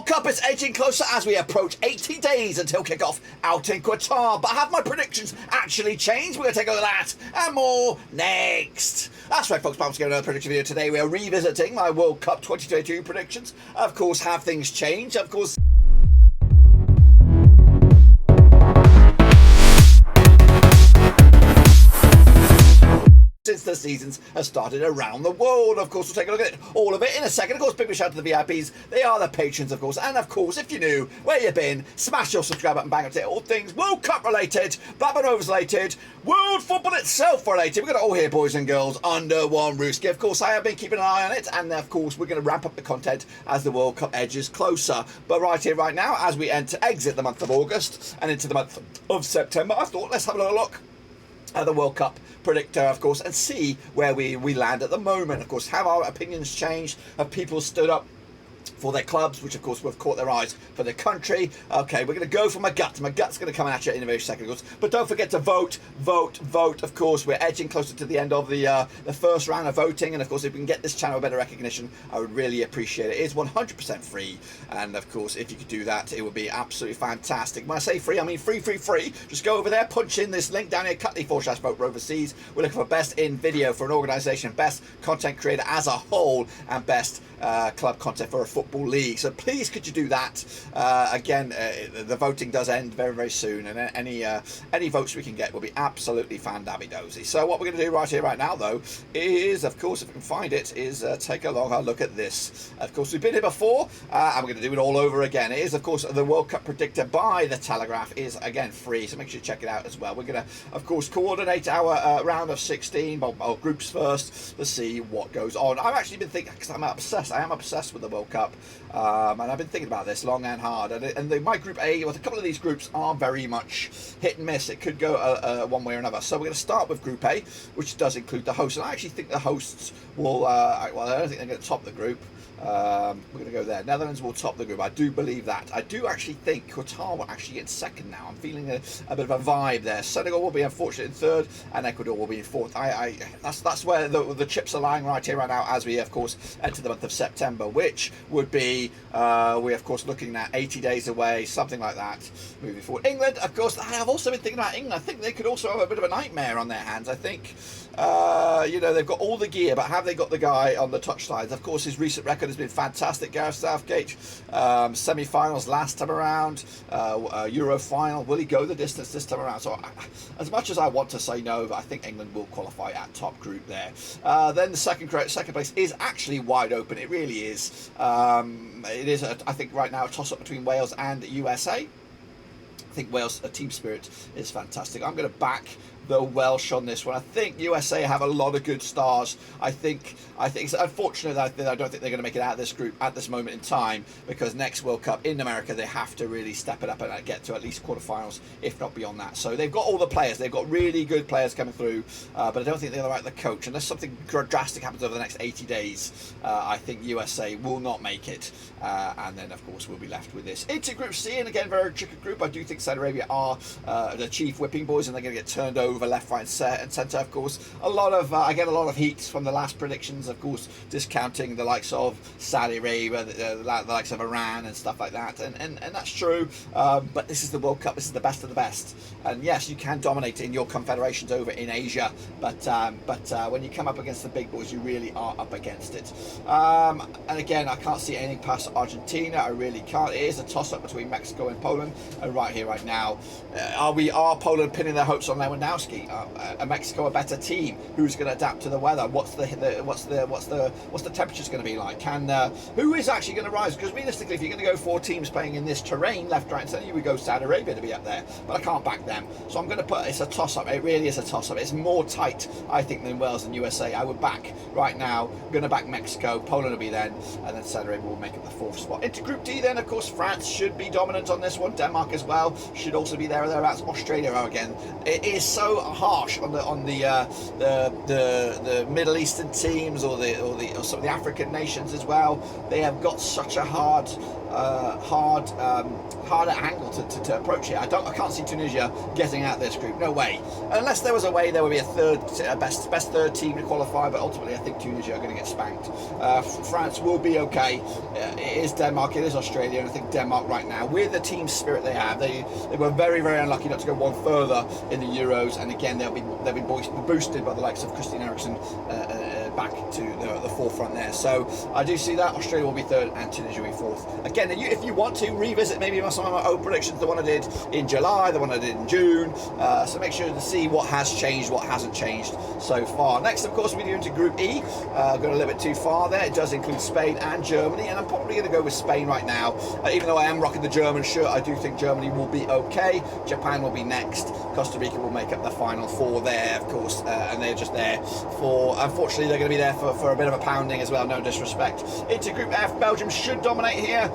Cup is edging closer as we approach 80 days until kickoff out in Qatar. But have my predictions actually changed? We're going to take a look at that and more next. That's right, folks. I'm going to another prediction video today. We are revisiting my World Cup 2022 predictions. Of course, have things changed? Of course. Since the seasons have started around the world. Of course, we'll take a look at all of it in a second. Of course, big shout out to the VIPs. They are the patrons, of course. And of course, if you're new, where you been, smash your subscribe button, bang up to all things World Cup related, Blackburn Rovers related, world football itself related. We've got it all here, boys and girls, under one roof. Of course, I have been keeping an eye on it, and of course, we're going to ramp up the content as the World Cup edges closer. But right here, right now, as we exit the month of August and into the month of September, I thought let's have a little look at the World Cup predictor, of course, and see where we land at the moment. Of course, have our opinions changed? Have people stood up for their clubs, which of course have caught their eyes for their country? Okay, we're going to go for my gut. My gut's going to come at you in a very second, of course. But don't forget to vote. Of course, we're edging closer to the end of the first round of voting, and of course, if we can get this channel better recognition, I would really appreciate it. It is 100% free, and of course, if you could do that, it would be absolutely fantastic. When I say free, I mean free. Just go over there, punch in this link down here, cut.ly/vote Roverseas. We're looking for best in video for an organisation, best content creator as a whole, and best club content for a football league. So please, could you do that? Again, the voting does end very, very soon, and any votes we can get will be absolutely fan-dabby-dozy. So what we're going to do right here, right now, though, is, of course, if we can find it, is take a long hard look at this. Of course, we've been here before, and we're going to do it all over again. It is, of course, the World Cup predictor by The Telegraph is, again, free, so make sure you check it out as well. We're going to, of course, coordinate our round of 16, or groups first, to see what goes on. I've actually been thinking, because I am obsessed with the World Cup, and I've been thinking about this long and hard, and my group A, well, a couple of these groups are very much hit and miss. It could go one way or another. So we're going to start with Group A, which does include the hosts, and I actually think the hosts will, well, I don't think they're going to top the group. We're going to go there. Netherlands will top the group. I do believe that. I do actually think Qatar will actually get second now. I'm feeling a bit of a vibe there. Senegal will be unfortunate in third, and Ecuador will be in fourth. That's where the chips are lying right here, right now, as we, of course, enter the month of September, which would be, we're, of course, looking at 80 days away, something like that, moving forward. England, of course, I've also been thinking about England. I think they could also have a bit of a nightmare on their hands. I think, you know, they've got all the gear, but have they got the guy on the touch sides? Of course, his recent record has been fantastic. Gareth Southgate, semi-finals last time around, Euro final. Will he go the distance this time around? So as much as I want to say no, I think England will qualify at top group there. Then the second place is actually wide open. It really is. It is, I think, right now a toss-up between Wales and USA. I think Wales' team spirit is fantastic. I'm going to back the Welsh on this one. I think USA have a lot of good stars. I think it's unfortunate that I don't think they're going to make it out of this group at this moment in time, because next World Cup in America they have to really step it up and get to at least quarterfinals, if not beyond that. So they've got all the players. They've got really good players coming through, but I don't think they're the right coach. Unless something drastic happens over the next 80 days, I think USA will not make it, and then of course we'll be left with this into Group C, and again, very tricky group. I do think Saudi Arabia are the chief whipping boys, and they're going to get turned over left, right, and centre. Of course, I get a lot of heat from the last predictions, of course, discounting the likes of Saudi Arabia, the likes of Iran and stuff like that, and that's true, but this is the World Cup. This is the best of the best, and yes, you can dominate in your confederations over in Asia, but when you come up against the big boys, you really are up against it. And again, I can't see anything past Argentina. I really can't. It is a toss-up between Mexico and Poland, and right here, right now, are Poland pinning their hopes on Lewandowski? Mexico a better team? Who's going to adapt to the weather? What's the temperatures going to be like? Who is actually going to rise? Because realistically, if you're going to go 4 teams playing in this terrain, left, right, and centre, you would go Saudi Arabia to be up there. But I can't back them, so I'm going to put, it's a toss-up. It really is a toss-up. It's more tight, I think, than Wales and USA. I would back right now. I'm going to back Mexico. Poland will be then, and then Saudi Arabia will make up the 4th spot. Into Group D, then, of course, France should be dominant on this one. Denmark as well should also be there or thereabouts. Australia, again, it is so so harsh on the Middle Eastern teams or some of the African nations as well. They have got such a harder angle to approach it. I can't see Tunisia getting out this group. No way. Unless there was a way there would be a best third team to qualify, but ultimately I think Tunisia are going to get spanked. France will be okay. It is Denmark, it is Australia, and I think Denmark right now, with the team spirit they have, they were very, very unlucky not to go one further in the Euros, and again they'll be boosted by the likes of Christian Eriksen back to the forefront there. So I do see that Australia will be third and Tunisia will be fourth. Again, if you want to revisit maybe some of my old predictions, the one I did in July, the one I did in June, so make sure to see what has changed, what hasn't changed so far. Next, of course, we're doing to Group E. Going a little bit too far there. It does include Spain and Germany, and I'm probably going to go with Spain right now. Even though I am rocking the German shirt, I do think Germany will be okay. Japan will be next. Costa Rica will make up the final four there, of course, and they're just there for, unfortunately, they're going to be there for a bit of a pounding as well, no disrespect. Into Group F, Belgium should dominate here.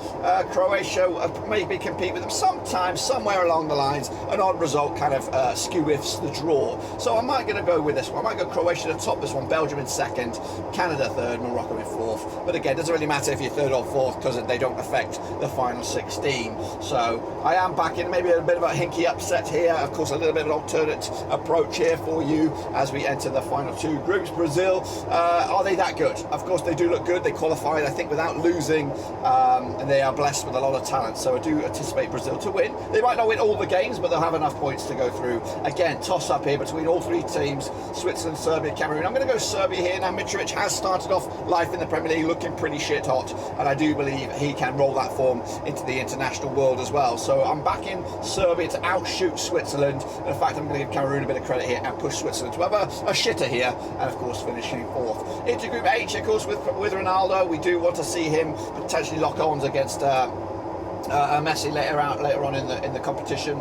Croatia maybe compete with them sometimes, somewhere along the lines. An odd result kind of skew-ifs the draw. So I might going to go with this one. I might go Croatia to top this one, Belgium in second, Canada third, Morocco in fourth. But again, it doesn't really matter if you're third or fourth because they don't affect the final 16. So I am backing maybe a bit of a hinky upset here. Of course, a little bit of an alternate approach here for you as we enter the final two groups. Brazil, are they that good? Of course, they do look good. They qualified, I think, without losing, and they are blessed with a lot of talent. So I do anticipate Brazil to win. They might not win all the games, but they'll have enough points to go through. Again, toss up here between all three teams, Switzerland, Serbia, Cameroon. I'm going to go Serbia here. Now, Mitrovic has started off life in the Premier League looking pretty shit hot, and I do believe he can roll that form into the international world as well. So I'm backing Serbia to outshoot Switzerland. And in fact, I'm going to give Cameroon a bit of credit here and push Switzerland to have a shitter here, and of course finishing fourth. Into Group H, of course, with Ronaldo, we do want to see him potentially lock arms against Messi later on in the competition.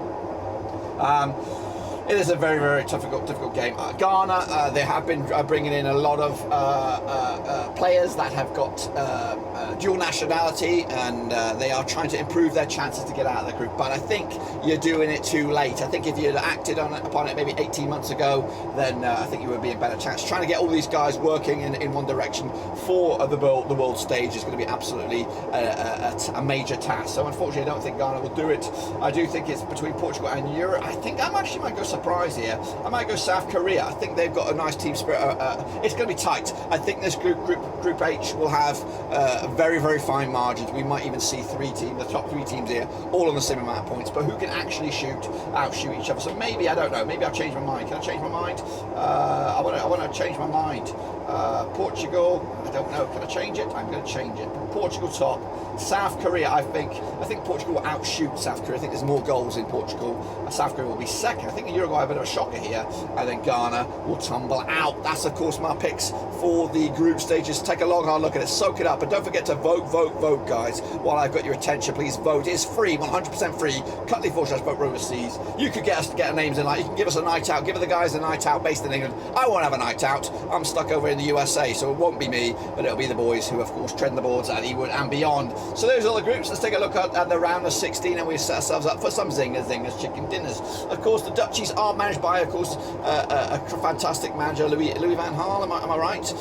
It is a very, very difficult game. Ghana, they have been bringing in a lot of players that have got dual nationality, and they are trying to improve their chances to get out of the group. But I think you're doing it too late. I think if you'd acted upon it maybe 18 months ago, then I think you would be in a better chance. Trying to get all these guys working in one direction for the world stage is going to be absolutely a major task. So unfortunately, I don't think Ghana will do it. I do think it's between Portugal and Europe. I think I actually might go surprise here. I might go South Korea. I think they've got a nice team spirit. It's going to be tight. I think this group H will have very, very fine margins. We might even see the top three teams here, all on the same amount of points, but who can actually outshoot each other. So maybe, I don't know, maybe I'll change my mind. Can I change my mind? I want to change my mind. Portugal, I don't know, can I change it? I'm going to change it. Portugal top. South Korea, I think Portugal will outshoot South Korea. I think there's more goals in Portugal. South Korea will be second. I think Uruguay a bit of a shocker here, and then Ghana will tumble out. That's of course my picks for the group stages. Take a long hard look at it, soak it up, and don't forget to vote, guys. While I've got your attention, please vote. It's free, 100% free. Cut.ly/vote Roverseas. You could get us to get our names in. Like, you can give us a night out. Give the guys a night out based in England. I won't have a night out. I'm stuck over in the USA, so it won't be me, but it'll be the boys who, of course, trend the boards at Ewood and beyond. So those are the groups. Let's take a look at the round of 16, and we set ourselves up for some zingers, chicken dinners. Of course, the Dutchies are managed by, of course, a fantastic manager, Louis van Gaal. Am I right?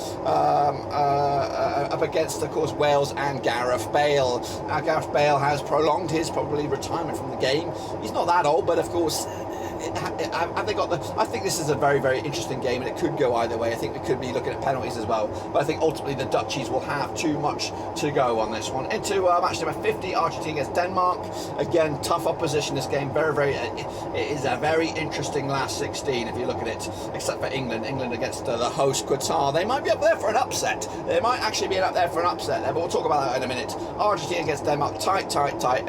Up against, of course, Wales and Gareth Bale. Now, Gareth Bale has prolonged his probably retirement from the game. He's not that old, but of course, have they got I think this is a very, very interesting game, and it could go either way. I think we could be looking at penalties as well, but I think ultimately the Dutchies will have too much to go on this one. Into match number 50, Argentina against Denmark. Again, tough opposition this game. Very, very, it is a very interesting last 16 if you look at it, except for England against the host Qatar. They might be up there for an upset. They might actually be up there for an upset there, but we'll talk about that in a minute. Argentina against Denmark, tight,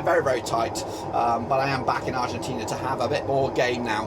very, very tight, but I am backing Argentina to have a bit more game now.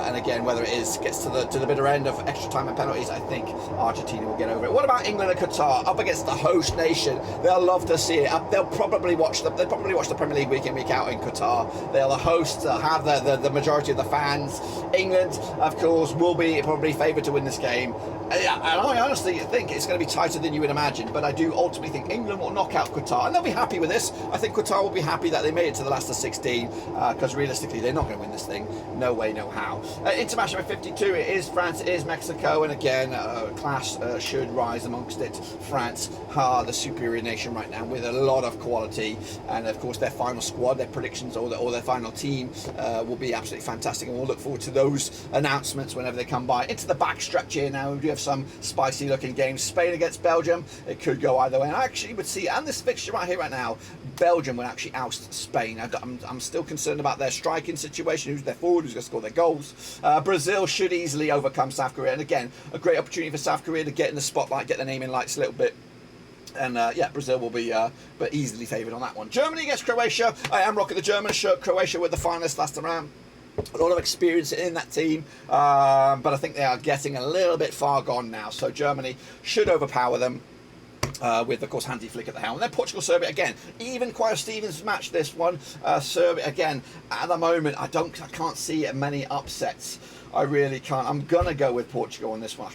And again, whether it gets to the bitter end of extra time and penalties, I think Argentina will get over it. What about England and Qatar up against the host nation? They'll love to see it. They'll probably watch the Premier League week in, week out in Qatar. They're the hosts. They'll have the majority of the fans. England, of course, will be probably favoured to win this game. And I honestly think it's going to be tighter than you would imagine, but I do ultimately think England will knock out Qatar, and they'll be happy with this. I think Qatar will be happy that they made it to the last of 16, because realistically they're not going to win this thing. No way, no how. Into match number 52, it is France, it is Mexico, and again, class should rise amongst it. France are the superior nation right now with a lot of quality, and of course their final squad, their predictions, or their final team will be absolutely fantastic, and we'll look forward to those announcements whenever they come by. Into the backstretch here now, we do have some spicy looking games. Spain against Belgium, it could go either way, and I actually would see, and this fixture right here right now, Belgium would actually oust Spain. I'm still concerned about their striking situation, who's their forward, who's going to score their goals. Brazil should easily overcome South Korea, and again, a great opportunity for South Korea to get in the spotlight, get their name in lights a little bit. And yeah, Brazil will be but easily favoured on that one. Germany against Croatia. I am rocking the German shirt. Croatia were the finalists last time. A lot of experience in that team, but I think they are getting a little bit far gone now. So Germany should overpower them. With, of course, Hansi Flick at the helm. And then Portugal, Serbia again. Even quite a Stevens match, this one. Serbia again. At the moment, I can't see many upsets. I really can't. I'm gonna go with Portugal on this one.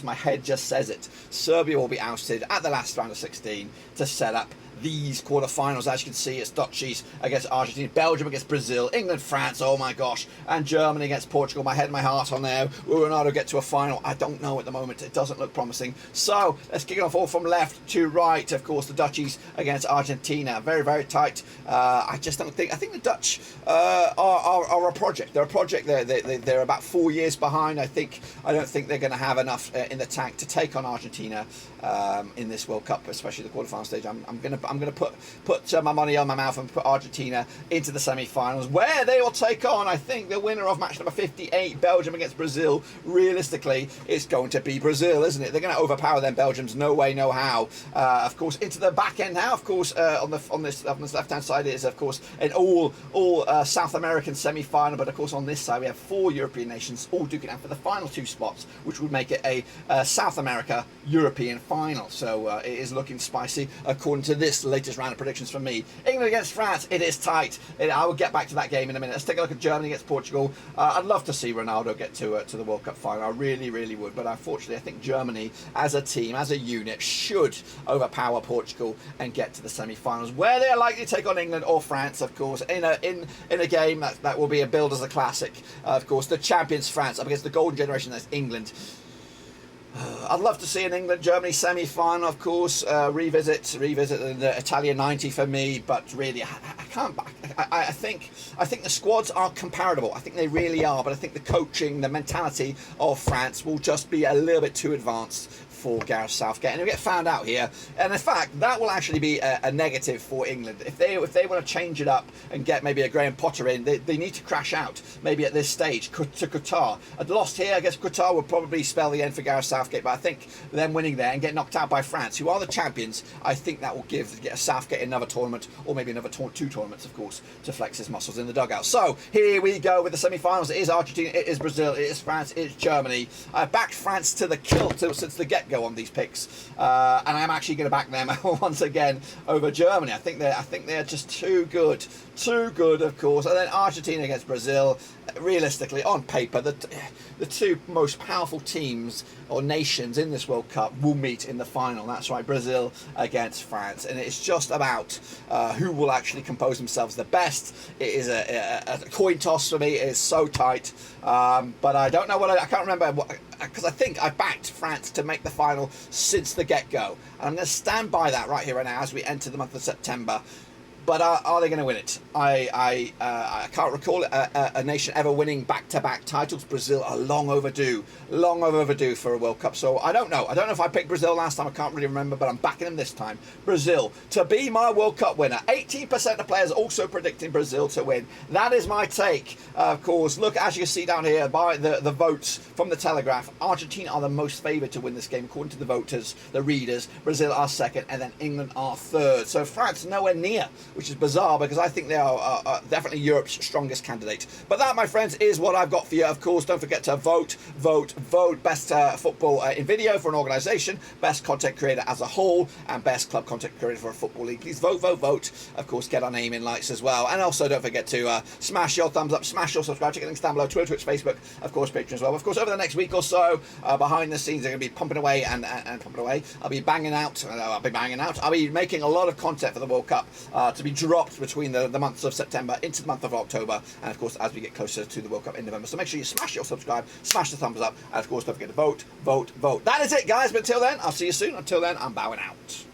My head just says it. Serbia will be ousted at the last round of 16 to set up these quarterfinals. As you can see, it's Dutchies against Argentina, Belgium against Brazil, England, France, oh my gosh, and Germany against Portugal. My head and my heart on there. Will Ronaldo get to a final? I don't know at the moment. It doesn't look promising. So let's kick it off all from left to right. Of course, the Dutchies against Argentina. Very, very tight. I just don't think. I think the Dutch are a project. They're a project. They're about 4 years behind. I don't think they're going to have enough in the tank to take on Argentina in this World Cup, especially the quarterfinal stage. I'm going to put my money on my mouth and put Argentina into the semi-finals, where they will take on, I think, the winner of match number 58, Belgium against Brazil. Realistically, it's going to be Brazil, isn't it? They're going to overpower them Belgians, no way, no how. Of course, into the back end now. Of course, on this left-hand side is, of course, an all South American semi-final. But of course, on this side we have 4 European nations all duking out for the final 2 spots, which would make it a South America European final. So it is looking spicy according to this latest round of predictions from me. England against France, it is tight. I will get back to that game in a minute. Let's take a look at Germany against Portugal. I'd love to see Ronaldo get to the World Cup final. I really, really would. But unfortunately, I think Germany, as a team, as a unit, should overpower Portugal and get to the semi-finals, where they are likely to take on England or France, of course, in a game that will be billed as a classic. Of course, the champions France up against the golden generation, that's England. I'd love to see an England-Germany semi-final, of course. Revisit the Italian 90 for me, but really, I can't. I think the squads are comparable. I think they really are, but I think the coaching, the mentality of France will just be a little bit too advanced for Gareth Southgate, and he'll get found out here. And in fact, that will actually be a negative for England. If they want to change it up and get maybe a Graham Potter in, they need to crash out maybe at this stage to Qatar. A loss here, I guess Qatar would probably spell the end for Gareth Southgate, but I think them winning there and getting knocked out by France, who are the champions, I think that will get Southgate another tournament, or maybe another 2 tournaments, of course, to flex his muscles in the dugout. So here we go with the semi-finals. It is Argentina, it is Brazil, it is France, it is Germany. I backed France to the kill since the get-go on these picks, and I'm actually going to back them once again over Germany. I think they're just too good, of course. And then Argentina against Brazil. Realistically, on paper, the 2 most powerful teams or nations in this World Cup will meet in the final. That's right, Brazil against France, and it's just about who will actually compose themselves the best. It is a coin toss for me. It is so tight, but I don't know I can't remember because I think I backed France to make the final since the get-go, and I'm going to stand by that right here and now as we enter the month of September. But are they going to win it? I can't recall a nation ever winning back-to-back titles. Brazil are long overdue for a World Cup. So I don't know. I don't know if I picked Brazil last time. I can't really remember, but I'm backing them this time. Brazil to be my World Cup winner. 18% of players also predicting Brazil to win. That is my take. Of course, look, as you can see down here by the votes from the Telegraph, Argentina are the most favoured to win this game according to the voters, the readers. Brazil are second, and then England are third. So France nowhere near, which is bizarre because I think they are definitely Europe's strongest candidate. But that, my friends, is what I've got for you. Of course, don't forget to vote. Best football in video for an organisation, best content creator as a whole, and best club content creator for a football league. Please vote. Of course, get our name in lights as well. And also, don't forget to smash your thumbs up, smash your subscribe, check the links down below, Twitter, Twitch, Facebook, of course, Patreon as well. Of course, over the next week or so, behind the scenes, they're going to be pumping away and pumping away. I'll be banging out. I'll be making a lot of content for the World Cup to be dropped between the months of September into the month of October, and of course as we get closer to the World Cup in November. So make sure you smash your subscribe, smash the thumbs up, and of course don't forget to vote, vote, vote. That is it, guys. But until then, I'll see you soon. Until then, I'm bowing out.